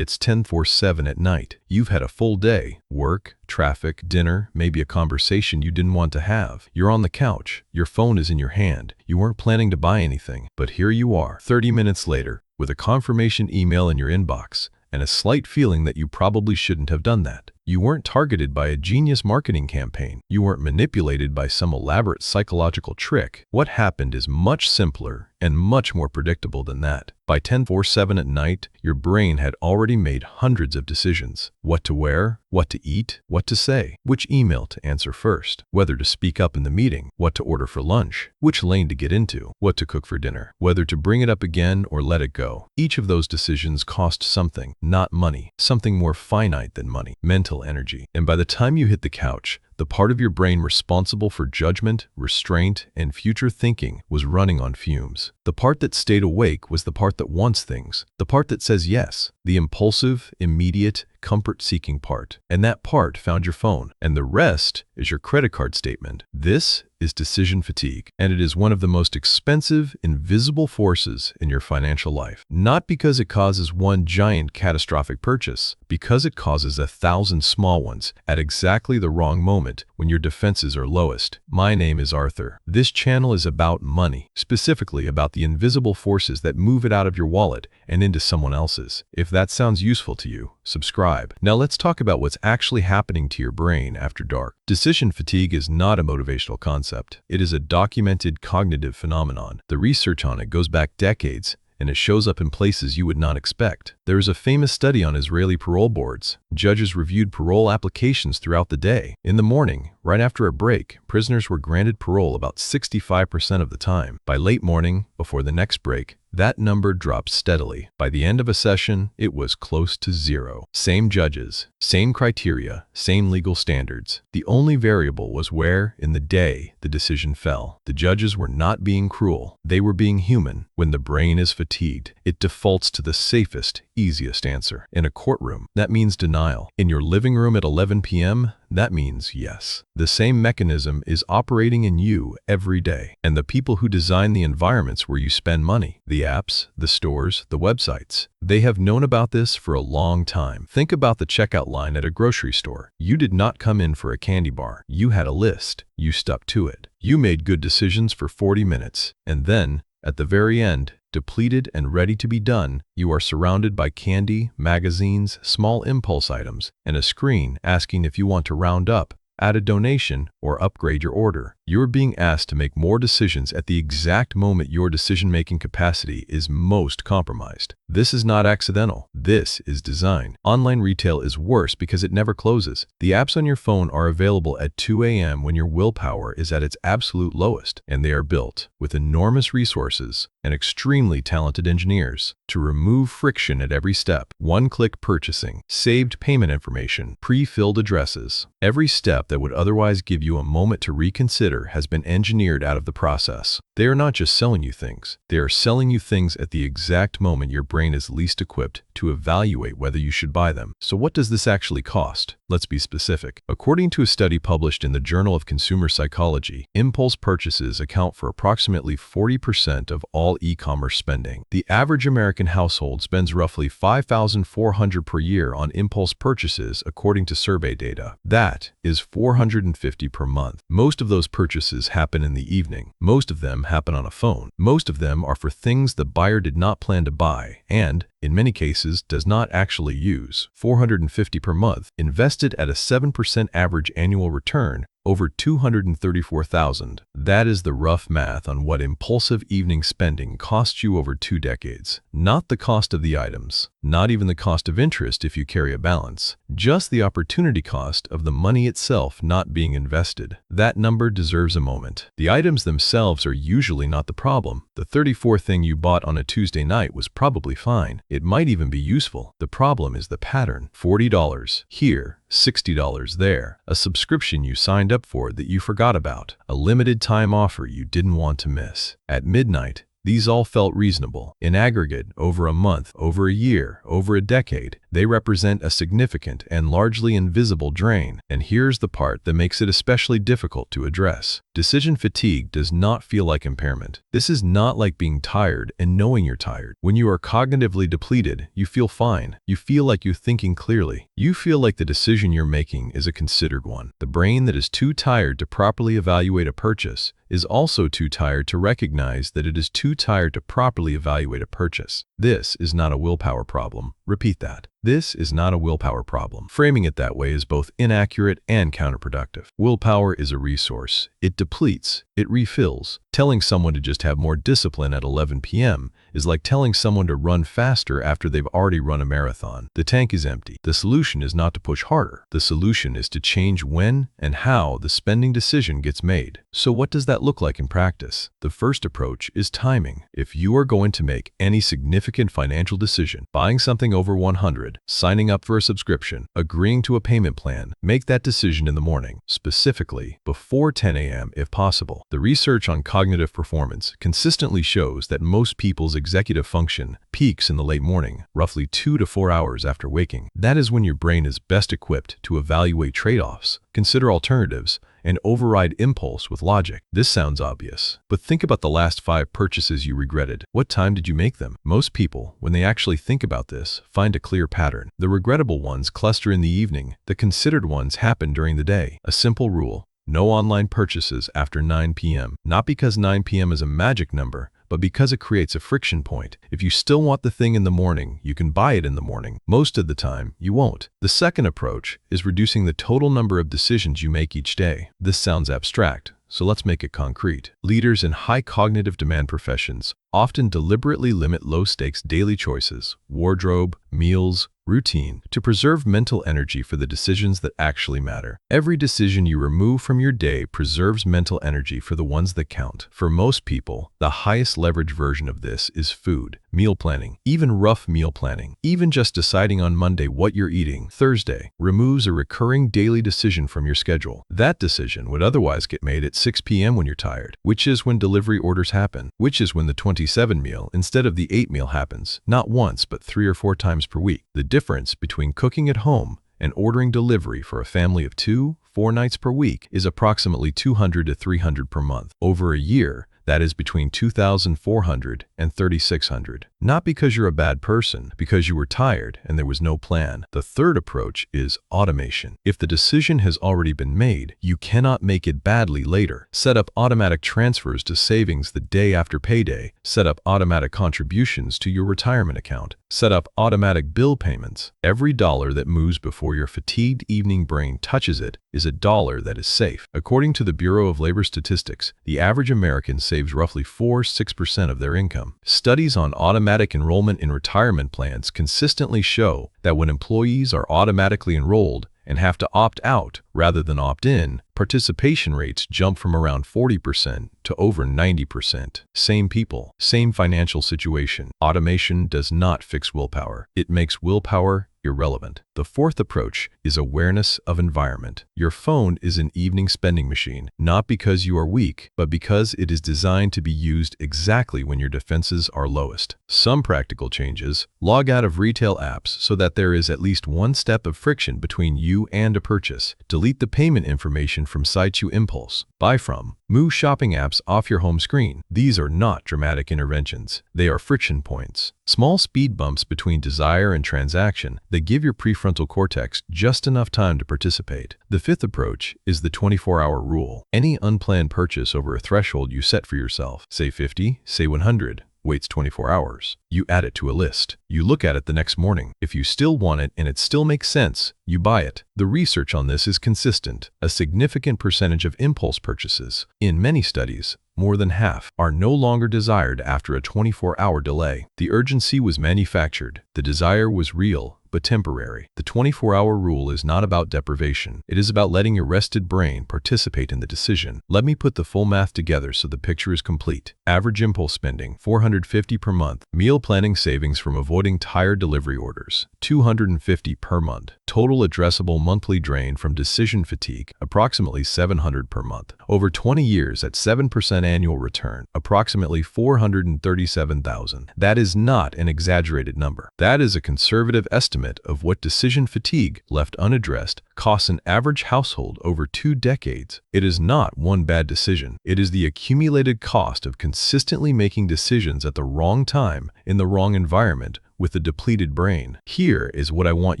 It's 10:47 at night. You've had a full day. Work, traffic, dinner, maybe a conversation you didn't want to have. You're on the couch. Your phone is in your hand. You weren't planning to buy anything, but here you are, 30 minutes later, with a confirmation email in your inbox, and a slight feeling that you probably shouldn't have done that. You weren't targeted by a genius marketing campaign. You weren't manipulated by some elaborate psychological trick. What happened is much simpler and much more predictable than that. By 10:47 at night, your brain had already made hundreds of decisions. What to wear, what to eat, what to say, which email to answer first, whether to speak up in the meeting, what to order for lunch, which lane to get into, what to cook for dinner, whether to bring it up again or let it go. Each of those decisions cost something, not money, something more finite than money, mental energy. And by the time you hit the couch, the part of your brain responsible for judgment, restraint, and future thinking was running on fumes. The part that stayed awake was the part that wants things, the part that says yes, the impulsive, immediate, comfort-seeking part. And that part found your phone, and the rest is your credit card statement. This is decision fatigue, and it is one of the most expensive, invisible forces in your financial life. Not because it causes one giant catastrophic purchase, because it causes 1,000 small ones at exactly the wrong moment when your defenses are lowest. My name is Arthur. This channel is about money, specifically about the invisible forces that move it out of your wallet and into someone else's. If that sounds useful to you, subscribe. Now let's talk about what's actually happening to your brain after dark. Decision fatigue is not a motivational concept. It is a documented cognitive phenomenon. The research on it goes back decades, and it shows up in places you would not expect. There is a famous study on Israeli parole boards. Judges reviewed parole applications throughout the day. In the morning, right after a break, prisoners were granted parole about 65% of the time. By late morning, before the next break, that number dropped steadily. By the end of a session, it was close to zero. Same judges, same criteria, same legal standards. The only variable was where, in the day, the decision fell. The judges were not being cruel. They were being human. When the brain is fatigued, it defaults to the safest, easiest answer. In a courtroom, that means denial. In your living room at 11 p.m., that means yes. The same mechanism is operating in you every day. And the people who design the environments where you spend money, the apps, the stores, the websites, they have known about this for a long time. Think about the checkout line at a grocery store. You did not come in for a candy bar. You had a list. You stuck to it. You made good decisions for 40 minutes. And then, at the very end, depleted and ready to be done, you are surrounded by candy, magazines, small impulse items, and a screen asking if you want to round up, add a donation, or upgrade your order. You're being asked to make more decisions at the exact moment your decision-making capacity is most compromised. This is not accidental. This is design. Online retail is worse because it never closes. The apps on your phone are available at 2 a.m. when your willpower is at its absolute lowest, and they are built with enormous resources and extremely talented engineers to remove friction at every step. One-click purchasing, saved payment information, pre-filled addresses. Every step that would otherwise give you a moment to reconsider has been engineered out of the process. They are not just selling you things. They are selling you things at the exact moment your brain is least equipped to evaluate whether you should buy them. So what does this actually cost? Let's be specific. According to a study published in the Journal of Consumer Psychology, impulse purchases account for approximately 40% of all e-commerce spending. The average American household spends roughly $5,400 per year on impulse purchases according to survey data. That is $450 per month. Most of those purchases happen in the evening. Most of them happen on a phone. Most of them are for things the buyer did not plan to buy and, in many cases, does not actually use. $450 per month, invested at a 7% average annual return, over $234,000. That is the rough math on what impulsive evening spending costs you over 2 decades. Not the cost of the items, not even the cost of interest if you carry a balance, just the opportunity cost of the money itself not being invested. That number deserves a moment. The items themselves are usually not the problem. The 34th thing you bought on a Tuesday night was probably fine. It might even be useful. The problem is the pattern. $40 here, $60 there, a subscription you signed up for that you forgot about, a limited time offer you didn't want to miss. At midnight, these all felt reasonable. In aggregate, over a month, over a year, over a decade, They represent a significant and largely invisible drain, and here's the part that makes it especially difficult to address. Decision fatigue does not feel like impairment. This is not like being tired and knowing you're tired. When you are cognitively depleted, you feel fine. You feel like you're thinking clearly. You feel like the decision you're making is a considered one. The brain that is too tired to properly evaluate a purchase is also too tired to recognize that it is too tired to properly evaluate a purchase. This is not a willpower problem. Repeat that. This is not a willpower problem. Framing it that way is both inaccurate and counterproductive. Willpower is a resource. It depletes. It refills. Telling someone to just have more discipline at 11 p.m. is like telling someone to run faster after they've already run a marathon. The tank is empty. The solution is not to push harder. The solution is to change when and how the spending decision gets made. So what does that look like in practice? The first approach is timing. If you are going to make any significant financial decision, buying something over 100, signing up for a subscription, agreeing to a payment plan, make that decision in the morning, specifically before 10 a.m. if possible. The research on cognitive performance consistently shows that most people's executive function peaks in the late morning, roughly 2 to 4 hours after waking. That is when your brain is best equipped to evaluate trade-offs, consider alternatives, and override impulse with logic. This sounds obvious, but think about the last 5 purchases you regretted. What time did you make them? Most people, when they actually think about this, find a clear pattern. The regrettable ones cluster in the evening. The considered ones happen during the day. A simple rule: no online purchases after 9 p.m. Not because 9 p.m. is a magic number, but because it creates a friction point. If you still want the thing in the morning, you can buy it in the morning. Most of the time, you won't. The second approach is reducing the total number of decisions you make each day. This sounds abstract, so let's make it concrete. Leaders in high cognitive demand professions often deliberately limit low-stakes daily choices, wardrobe, meals, routine, to preserve mental energy for the decisions that actually matter. Every decision you remove from your day preserves mental energy for the ones that count. For most people, the highest leverage version of this is food. Meal planning, even rough meal planning, even just deciding on Monday what you're eating Thursday, removes a recurring daily decision from your schedule. That decision would otherwise get made at 6 p.m. when you're tired, which is when delivery orders happen, which is when the 27 meal instead of the 8 meal happens, not once but 3 or 4 times per week. The difference between cooking at home and ordering delivery for a family of 2-4 nights per week is approximately $200 to $300 per month. Over a year, that is between $2,400 and $3,600. Not because you're a bad person, because you were tired and there was no plan. The third approach is automation. If the decision has already been made, you cannot make it badly later. Set up automatic transfers to savings the day after payday. Set up automatic contributions to your retirement account. Set up automatic bill payments. Every dollar that moves before your fatigued evening brain touches it is a dollar that is safe. According to the Bureau of Labor Statistics, the average American saves roughly 4-6% of their income. Studies on automatic enrollment in retirement plans consistently show that when employees are automatically enrolled and have to opt out rather than opt in, participation rates jump from around 40% to over 90%. Same people, same financial situation. Automation does not fix willpower. It makes willpower irrelevant. The fourth approach is awareness of environment. Your phone is an evening spending machine, not because you are weak, but because it is designed to be used exactly when your defenses are lowest. Some practical changes: log out of retail apps so that there is at least one step of friction between you and a purchase. Delete the payment information from sites you impulse buy from. Move shopping apps off your home screen. These are not dramatic interventions. They are friction points. Small speed bumps between desire and transaction that give your prefrontal cortex just enough time to participate. The fifth approach is the 24-hour rule. Any unplanned purchase over a threshold you set for yourself, say 50, say 100, waits 24 hours. You add it to a list. You look at it the next morning. If you still want it and it still makes sense, you buy it. The research on this is consistent. A significant percentage of impulse purchases, in many studies, more than half, are no longer desired after a 24-hour delay. The urgency was manufactured. The desire was real, but temporary. The 24-hour rule is not about deprivation. It is about letting your rested brain participate in the decision. Let me put the full math together so the picture is complete. Average impulse spending, $450 per month. Meal planning savings from avoiding tired delivery orders, $250 per month. Total addressable monthly drain from decision fatigue, approximately $700 per month. Over 20 years at 7% annual return, approximately $437,000. That is not an exaggerated number. That is a conservative estimate estimate of what decision fatigue left unaddressed costs an average household over 2 decades. It is not one bad decision. It is the accumulated cost of consistently making decisions at the wrong time, in the wrong environment, with a depleted brain. Here is what I want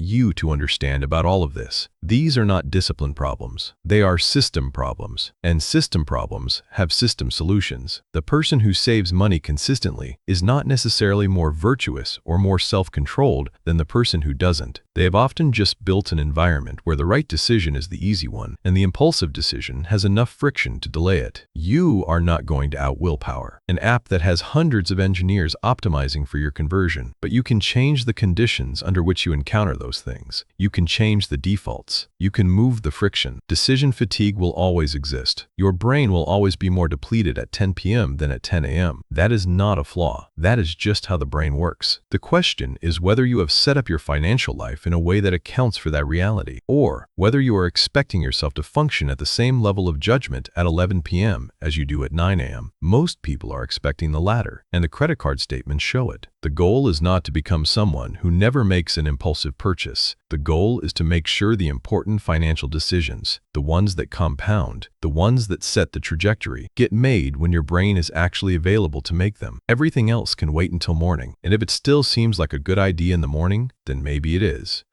you to understand about all of this. These are not discipline problems. They are system problems. And system problems have system solutions. The person who saves money consistently is not necessarily more virtuous or more self-controlled than the person who doesn't. They have often just built an environment where the right decision is the easy one, and the impulsive decision has enough friction to delay it. You are not going to out-willpower an app that has hundreds of engineers optimizing for your conversion, but you can change the conditions under which you encounter those things. You can change the defaults. You can move the friction. Decision fatigue will always exist. Your brain will always be more depleted at 10 p.m. than at 10 a.m. That is not a flaw. That is just how the brain works. The question is whether you have set up your financial life in a way that accounts for that reality, or whether you are expecting yourself to function at the same level of judgment at 11 p.m. as you do at 9 a.m. Most people are expecting the latter, and the credit card statements show it. The goal is not to become someone who never makes an impulsive purchase. The goal is to make sure the important financial decisions, the ones that compound, the ones that set the trajectory, get made when your brain is actually available to make them. Everything else can wait until morning, and if it still seems like a good idea in the morning, then maybe it is.